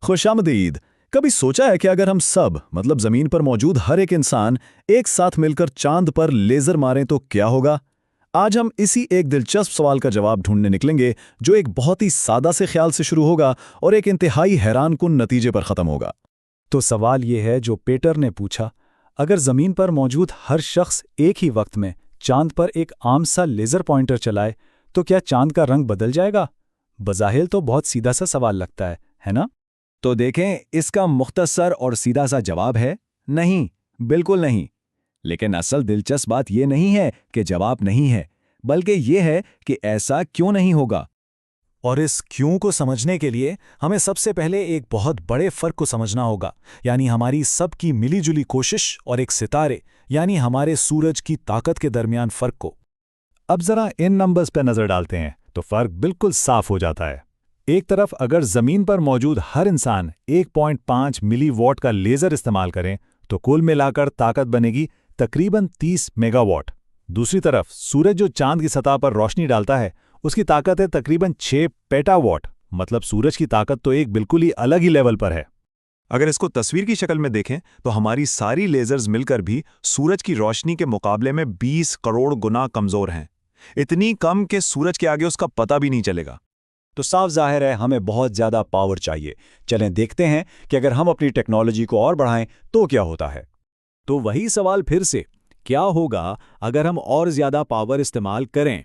खुशामदीद। कभी सोचा है कि अगर हम सब मतलब जमीन पर मौजूद हर एक इंसान एक साथ मिलकर चांद पर लेजर मारें तो क्या होगा? आज हम इसी एक दिलचस्प सवाल का जवाब ढूंढने निकलेंगे, जो एक बहुत ही सादा से ख्याल से शुरू होगा और एक इंतहाई हैरानकुन नतीजे पर खत्म होगा। तो सवाल ये है जो पेटर ने पूछा, अगर जमीन पर मौजूद हर शख्स एक ही वक्त में चांद पर एक आम सा लेजर पॉइंटर चलाए तो क्या चांद का रंग बदल जाएगा? बज़ाहिर तो बहुत सीधा सा सवाल लगता है ना? तो देखें, इसका मुख्तसर और सीधा सा जवाब है नहीं, बिल्कुल नहीं। लेकिन असल दिलचस्प बात यह नहीं है कि जवाब नहीं है, बल्कि यह है कि ऐसा क्यों नहीं होगा। और इस क्यों को समझने के लिए हमें सबसे पहले एक बहुत बड़े फर्क को समझना होगा, यानी हमारी सबकी मिलीजुली कोशिश और एक सितारे यानी हमारे सूरज की ताकत के दरमियान फर्क को। अब जरा इन नंबर्स पर नजर डालते हैं तो फर्क बिल्कुल साफ हो जाता है। एक तरफ अगर जमीन पर मौजूद हर इंसान 1.5 मिलीवॉट का लेजर इस्तेमाल करें तो कुल मिलाकर ताकत बनेगी तकरीबन 30 मेगावाट। दूसरी तरफ सूरज जो चांद की सतह पर रोशनी डालता है उसकी ताकत है तकरीबन 6 पेटावाट। मतलब सूरज की ताकत तो एक बिल्कुल ही अलग ही लेवल पर है। अगर इसको तस्वीर की शक्ल में देखें तो हमारी सारी लेजर्स मिलकर भी सूरज की रोशनी के मुकाबले में 20 करोड़ गुना कमजोर हैं। इतनी कम कि सूरज के आगे उसका पता भी नहीं चलेगा। तो साफ जाहिर है हमें बहुत ज़्यादा पावर चाहिए। चलें देखते हैं कि अगर हम अपनी टेक्नोलॉजी को और बढ़ाएं तो क्या होता है। तो वही सवाल फिर से, क्या होगा अगर हम और ज़्यादा पावर इस्तेमाल करें?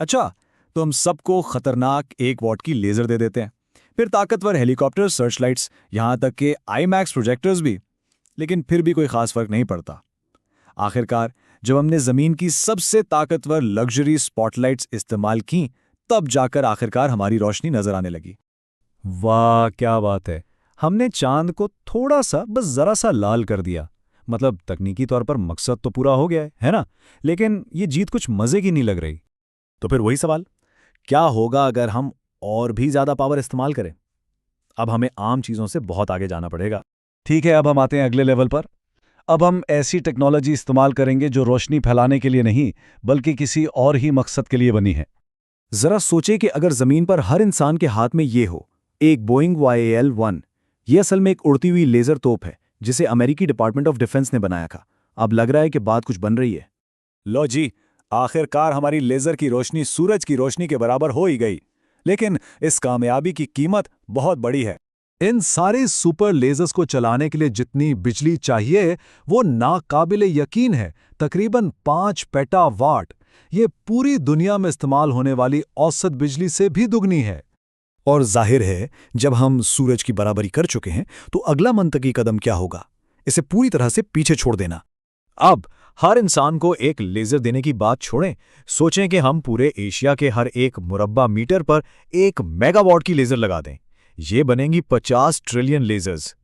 अच्छा, तो हम सबको खतरनाक 1 वॉट की लेज़र दे देते हैं, फिर ताकतवर हेलीकॉप्टर, सर्च लाइट्स, यहाँ तक कि IMAX प्रोजेक्टर्स भी। लेकिन फिर भी कोई खास फर्क नहीं पड़ता। आखिरकार जब हमने ज़मीन की सबसे ताकतवर लग्जरी स्पॉटलाइट्स इस्तेमाल की तब जाकर आखिरकार हमारी रोशनी नजर आने लगी। वाह क्या बात है, हमने चांद को थोड़ा सा, बस जरा सा लाल कर दिया। मतलब तकनीकी तौर पर मकसद तो पूरा हो गया है ना? लेकिन ये जीत कुछ मजे की नहीं लग रही। तो फिर वही सवाल, क्या होगा अगर हम और भी ज्यादा पावर इस्तेमाल करें? अब हमें आम चीजों से बहुत आगे जाना पड़ेगा। ठीक है, अब हम आते हैं अगले लेवल पर। अब हम ऐसी टेक्नोलॉजी इस्तेमाल करेंगे जो रोशनी फैलाने के लिए नहीं बल्कि किसी और ही मकसद के लिए बनी है। जरा सोचे कि अगर जमीन पर हर इंसान के हाथ में ये हो, एक बोइंग YAL-1। ये असल में एक उड़ती हुई लेजर तोप है जिसे अमेरिकी डिपार्टमेंट ऑफ डिफेंस ने बनाया था। अब लग रहा है कि बात कुछ बन रही है। लो जी, आखिरकार हमारी लेजर की रोशनी सूरज की रोशनी के बराबर हो ही गई। लेकिन इस कामयाबी की कीमत बहुत बड़ी है। इन सारे सुपर लेजर्स को चलाने के लिए जितनी बिजली चाहिए वो नाकाबिले यकीन है, तकरीबन 5 पेटावाट। ये पूरी दुनिया में इस्तेमाल होने वाली औसत बिजली से भी दुगनी है। और जाहिर है जब हम सूरज की बराबरी कर चुके हैं तो अगला मंतकी कदम क्या होगा? इसे पूरी तरह से पीछे छोड़ देना। अब हर इंसान को एक लेजर देने की बात छोड़ें, सोचें कि हम पूरे एशिया के हर एक मुरब्बा मीटर पर 1 मेगावाट की लेजर लगा दें। ये बनेंगी 50 ट्रिलियन लेजर्स।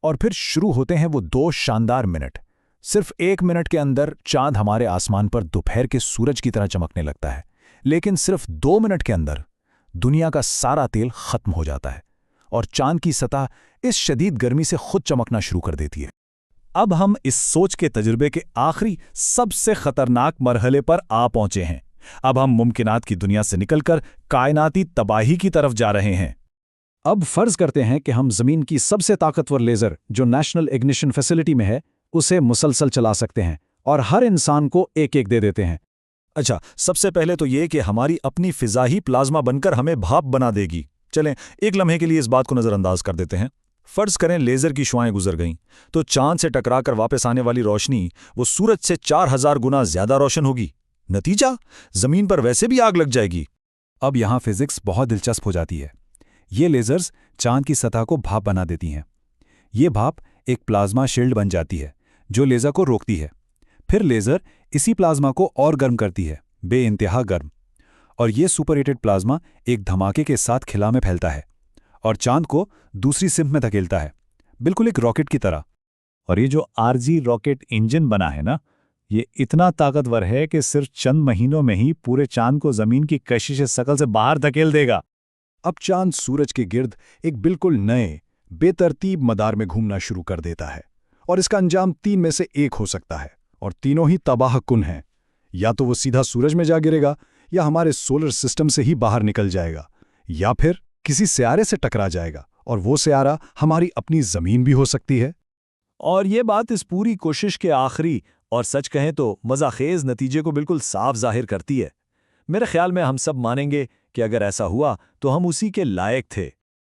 और फिर शुरू होते हैं वो 2 शानदार मिनट। सिर्फ 1 मिनट के अंदर चांद हमारे आसमान पर दोपहर के सूरज की तरह चमकने लगता है। लेकिन सिर्फ 2 मिनट के अंदर दुनिया का सारा तेल खत्म हो जाता है और चांद की सतह इस शदीद गर्मी से खुद चमकना शुरू कर देती है। अब हम इस सोच के तजुर्बे के आखिरी सबसे खतरनाक मरहले पर आ पहुंचे हैं। अब हम मुमकिनात की दुनिया से निकलकर कायनाती तबाही की तरफ जा रहे हैं। अब फर्ज करते हैं कि हम जमीन की सबसे ताकतवर लेजर जो नेशनल इग्निशन फैसिलिटी में है उसे मुसलसल चला सकते हैं और हर इंसान को एक एक दे देते हैं। अच्छा, सबसे पहले तो ये कि हमारी अपनी फिजा ही प्लाज्मा बनकर हमें भाप बना देगी। चलें एक लम्हे के लिए इस बात को नज़रअंदाज कर देते हैं। फर्ज करें लेजर की शुआएं गुजर गईं तो चांद से टकराकर वापस आने वाली रोशनी वो सूरज से 4000 गुना ज्यादा रोशन होगी। नतीजा, जमीन पर वैसे भी आग लग जाएगी। अब यहां फिजिक्स बहुत दिलचस्प हो जाती है। ये लेजर्स चांद की सतह को भाप बना देती हैं। ये भाप एक प्लाज्मा शील्ड बन जाती है जो लेजर को रोकती है। फिर लेजर इसी प्लाज्मा को और गर्म करती है, बेइंतहा गर्म। और ये सुपरहीटेड प्लाज्मा एक धमाके के साथ खिला में फैलता है और चांद को दूसरी सिम्त में धकेलता है, बिल्कुल एक रॉकेट की तरह। और ये जो RG रॉकेट इंजन बना है ना, ये इतना ताकतवर है कि सिर्फ चंद महीनों में ही पूरे चांद को जमीन की कशिश शकल से बाहर धकेल देगा। अब चांद सूरज के गिर्द एक बिल्कुल नए बेतरतीब मदार में घूमना शुरू कर देता है और इसका अंजाम 3 में से 1 हो सकता है और तीनों ही तबाहकुन हैं। या तो वो सीधा सूरज में जा गिरेगा, या हमारे सोलर सिस्टम से ही बाहर निकल जाएगा, या फिर किसी सियारे से टकरा जाएगा और वो सियारा हमारी अपनी ज़मीन भी हो सकती है। और ये बात इस पूरी कोशिश के आखिरी और सच कहें तो मज़ाखेज़ नतीजे को बिल्कुल साफ जाहिर करती है। मेरे ख्याल में हम सब मानेंगे कि अगर ऐसा हुआ तो हम उसी के लायक थे।